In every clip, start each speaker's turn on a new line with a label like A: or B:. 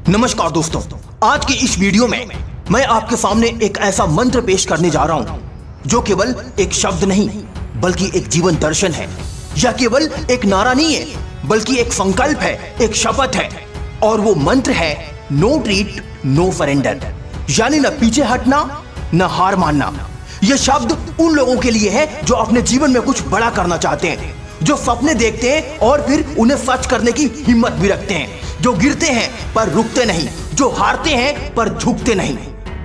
A: नमस्कार दोस्तों, आज की इस वीडियो में मैं आपके सामने एक ऐसा मंत्र पेश करने जा रहा हूं जो केवल एक शब्द नहीं बल्कि एक जीवन दर्शन है। यह केवल एक नारा नहीं है बल्कि एक संकल्प है, एक शपथ है। और वो मंत्र है नो ट्रीट नो सरेंडर, यानी न पीछे हटना न हार मानना। यह शब्द उन लोगों के लिए है जो अपने जीवन में कुछ बड़ा करना चाहते हैं, जो सपने देखते हैं और फिर उन्हें सच करने की हिम्मत भी रखते हैं, जो गिरते हैं पर रुकते नहीं, जो हारते हैं पर झुकते नहीं।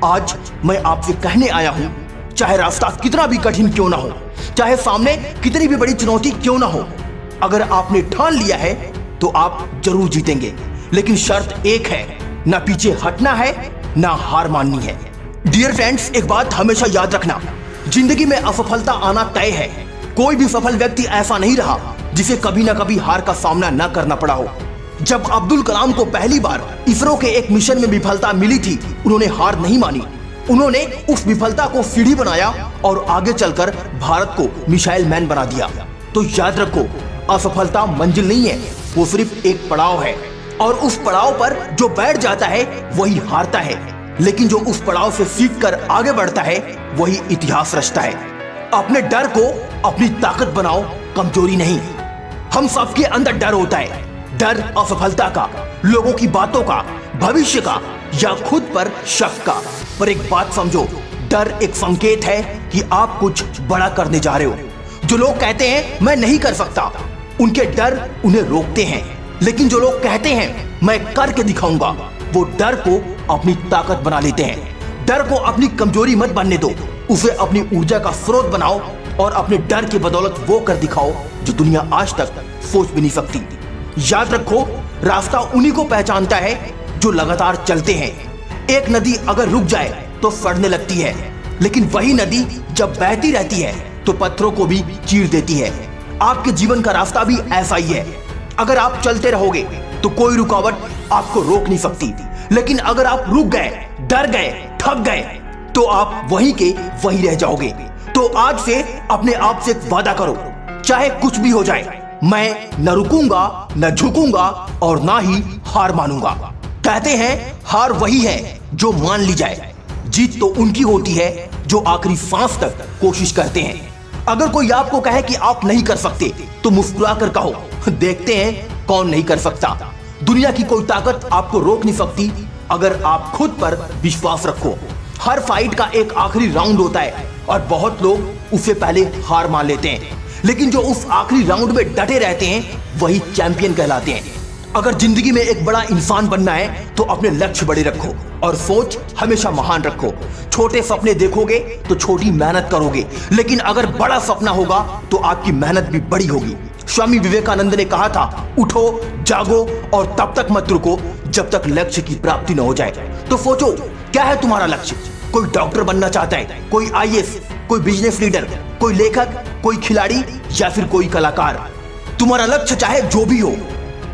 A: आज मैं आपसे कहने आया हूं, चाहे रास्ता कितना भी कठिन क्यों ना हो, चाहे सामने कितनी भी बड़ी चुनौती क्यों ना हो, अगर आपने ठान लिया है तो आप जरूर जीतेंगे। लेकिन शर्त एक है, ना पीछे हटना है ना हार माननी है। डियर फ्रेंड्स, एक बात हमेशा याद रखना, जिंदगी में असफलता आना तय है। कोई भी सफल व्यक्ति ऐसा नहीं रहा जिसे कभी ना कभी हार का सामना न करना पड़ा हो। जब अब्दुल कलाम को पहली बार इसरो के एक मिशन में विफलता मिली थी, उन्होंने हार नहीं मानी। उन्होंने उस विफलता को सीढ़ी बनाया और आगे चलकर भारत को मिसाइल मैन बना दिया। तो याद रखो, असफलता मंजिल नहीं है, वो सिर्फ एक पड़ाव है। और उस पड़ाव पर जो बैठ जाता है वही हारता है, लेकिन जो उस पड़ाव से सीख कर आगे बढ़ता है वही इतिहास रचता है। अपने डर को अपनी ताकत बनाओ, कमजोरी नहीं। हम सबके अंदर डर होता है, डर असफलता का, लोगों की बातों का, भविष्य का या खुद पर शक का। पर एक बात समझो, डर एक संकेत है कि आप कुछ बड़ा करने जा रहे हो। जो लोग कहते हैं मैं नहीं कर सकता, उनके डर उन्हें रोकते हैं। लेकिन जो लोग कहते हैं मैं करके दिखाऊंगा, वो डर को अपनी ताकत बना लेते हैं। डर को अपनी कमजोरी मत बनने दो, उसे अपनी ऊर्जा का स्रोत बनाओ और अपने डर की बदौलत वो कर दिखाओ जो दुनिया आज तक सोच भी नहीं सकती। याद रखो, रास्ता उन्हीं को पहचानता है जो लगातार चलते हैं। एक नदी अगर रुक जाए तो सड़ने लगती है, लेकिन वही नदी जब बहती रहती है तो पत्थरों को भी चीर देती है। आपके जीवन का रास्ता भी ऐसा ही है। अगर आप चलते रहोगे तो कोई रुकावट आपको रोक नहीं सकती, लेकिन अगर आप रुक गए, डर गए, थक गए तो आप वहीं के वहीं रह जाओगे। तो आज से अपने आप से वादा करो, चाहे कुछ भी हो जाए, मैं न रुकूंगा, न झुकूंगा और ना ही हार मानूंगा। कहते हैं हार वही है जो मान ली जाए, जीत तो उनकी होती है जो आखिरी सांस तक कोशिश करते हैं। अगर कोई आपको कहे कि आप नहीं कर सकते तो मुस्कुरा कर कहो, देखते हैं कौन नहीं कर सकता। दुनिया की कोई ताकत आपको रोक नहीं सकती अगर आप खुद पर विश्वास रखो। हर फाइट का एक आखिरी राउंड होता है और बहुत लोग उससे पहले हार मान लेते हैं, लेकिन जो उस आखिरी राउंड में डटे रहते हैं वही चैंपियन कहलाते हैं। अगर जिंदगी में एक बड़ा इंसान बनना है तो अपने लक्ष्य बड़े रखो और सोच हमेशा महान रखो। छोटे सपने देखोगे तो छोटी मेहनत करोगे, लेकिन अगर बड़ा सपना होगा तो आपकी मेहनत भी बड़ी होगी। स्वामी विवेकानंद ने कहा था, उठो, जागो और तब तक मत रुको जब तक लक्ष्य की प्राप्ति न हो जाए। तो सोचो, क्या है तुम्हारा लक्ष्य? कोई डॉक्टर बनना चाहता है, कोई आईएएस, कोई बिजनेस लीडर, कोई लेखक, कोई खिलाड़ी या फिर कोई कलाकार। तुम्हारा लक्ष्य चाहे जो भी हो,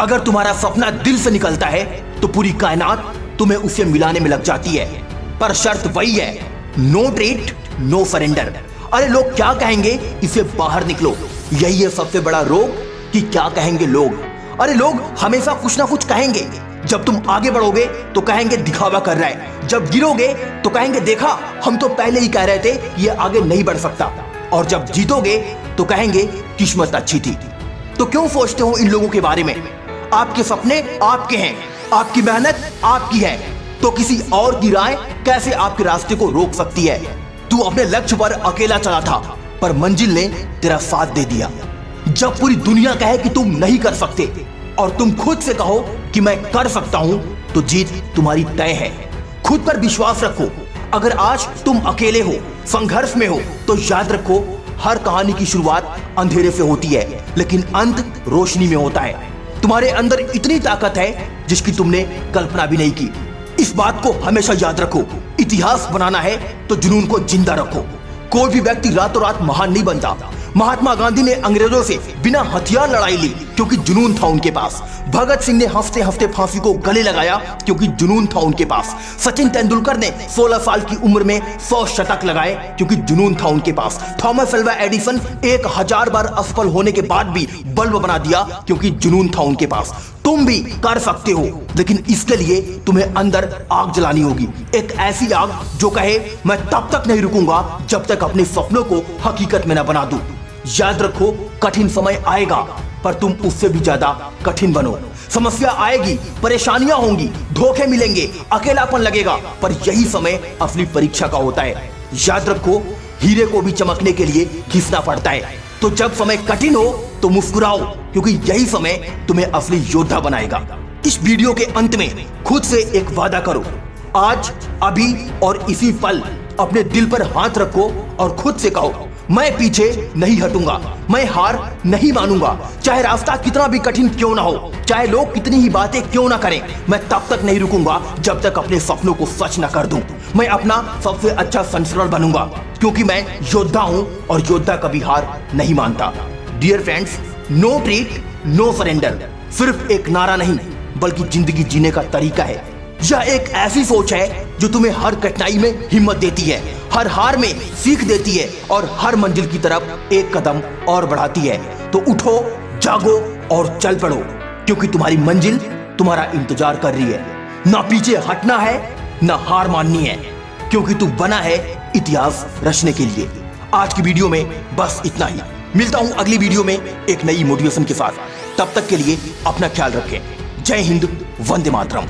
A: अगर तुम्हारा सपना दिल से निकलता है तो पूरी कायनात तुम्हें उसे मिलाने में लग जाती है। पर शर्त वही है, नो ट्रीट नो सरेंडर। अरे लोग क्या कहेंगे, इसे बाहर निकलो। यही है सबसे बड़ा रोग कि क्या कहेंगे लोग। अरे लोग हमेशा कुछ ना कुछ कहेंगे। जब तुम आगे बढ़ोगे तो कहेंगे दिखावा कर रहा है, जब गिरोगे तो कहेंगे देखा हम तो पहले ही कह रहे थे ये आगे नहीं बढ़ सकता, और जब जीतोगे तो कहेंगे किस्मत अच्छी थी। तो क्यों सोचते हो इन लोगों के बारे में? आपके सपने आपके हैं, आपकी मेहनत आपकी है, तो किसी और की राय कैसे आपके रास्ते को रोक सकती है? तू अपने लक्ष्य पर अकेला चला था पर मंजिल ने तेरा साथ दे दिया। जब पूरी दुनिया कहे कि तुम नहीं कर सकते और तुम खुद से कहो कि मैं कर सकता हूं, तो जीत तुम्हारी तय है। खुद पर विश्वास रखो। अगर आज तुम अकेले हो, संघर्ष में हो, तो याद रखो हर कहानी की शुरुआत अंधेरे से होती है लेकिन अंत रोशनी में होता है। तुम्हारे अंदर इतनी ताकत है जिसकी तुमने कल्पना भी नहीं की। इस बात को हमेशा याद रखो, इतिहास बनाना है तो जुनून को जिंदा रखो। कोई भी व्यक्ति रातों रात महान नहीं बनता। महात्मा गांधी ने अंग्रेजों से बिना हथियार लड़ाई ली क्योंकि जुनून था उनके पास। भगत सिंह ने हफ्ते हफ्ते फांसी को गले लगाया क्योंकि जुनून था उनके पास। सचिन तेंदुलकर ने 16 साल की उम्र में 100 शतक लगाए क्योंकि जुनून था उनके पास। थॉमस अल्वा एडिसन 1000 बार असफल होने के बाद भी बल्ब बना दिया क्योंकि जुनून था उनके पास। तुम भी कर सकते हो, लेकिन इसके लिए तुम्हें अंदर आग जलानी होगी। एक ऐसी आग जो कहे मैं तब तक नहीं रुकूंगा जब तक अपने सपनों को हकीकत में न बना दूं। याद रखो, कठिन समय आएगा पर तुम उससे भी ज्यादा कठिन बनो। समस्या आएगी, परेशानियां होंगी, धोखे मिलेंगे, अकेलापन लगेगा, पर यही समय असली परीक्षा का होता है। याद रखो, हीरे को भी चमकने के लिए घिसना पड़ता है। तो जब समय कठिन हो तो मुस्कुराओ, क्योंकि यही समय तुम्हें असली योद्धा बनाएगा। इस वीडियो के अंत में खुद से एक वादा करो। आज, अभी और इसी पल अपने दिल पर हाथ रखो और खुद से कहो, मैं पीछे नहीं हटूंगा, मैं हार नहीं मानूंगा। चाहे रास्ता कितना भी कठिन क्यों ना हो, चाहे लोग कितनी ही बातें क्यों ना करें, मैं तब तक नहीं रुकूंगा जब तक अपने सपनों को सच न कर दूं। मैं अपना सबसे अच्छा संस्करण बनूंगा, क्योंकि मैं योद्धा हूं और योद्धा कभी हार नहीं मानता। Dear friends, no treat, no surrender सिर्फ एक नारा नहीं, बल्कि जिंदगी जीने का तरीका है। यह एक ऐसी सोच है जो तुम्हें हर कठिनाई में हिम्मत देती है, हर हार में सीख देती है और हर मंजिल की तरफ एक कदम और बढ़ाती है। तो उठो, जागो और चल पड़ो, क्योंकि तुम्हारी मंजिल तुम्हारा इंतजार कर रही है। ना पीछे हटना है, ना हार माननी है, क्योंकि तू बना है इतिहास रचने के लिए। आज की वीडियो में बस इतना ही। मिलता हूं अगली वीडियो में एक नई मोटिवेशन के साथ। तब तक के लिए अपना ख्याल रखें। जय हिंद, वंदे मातरम।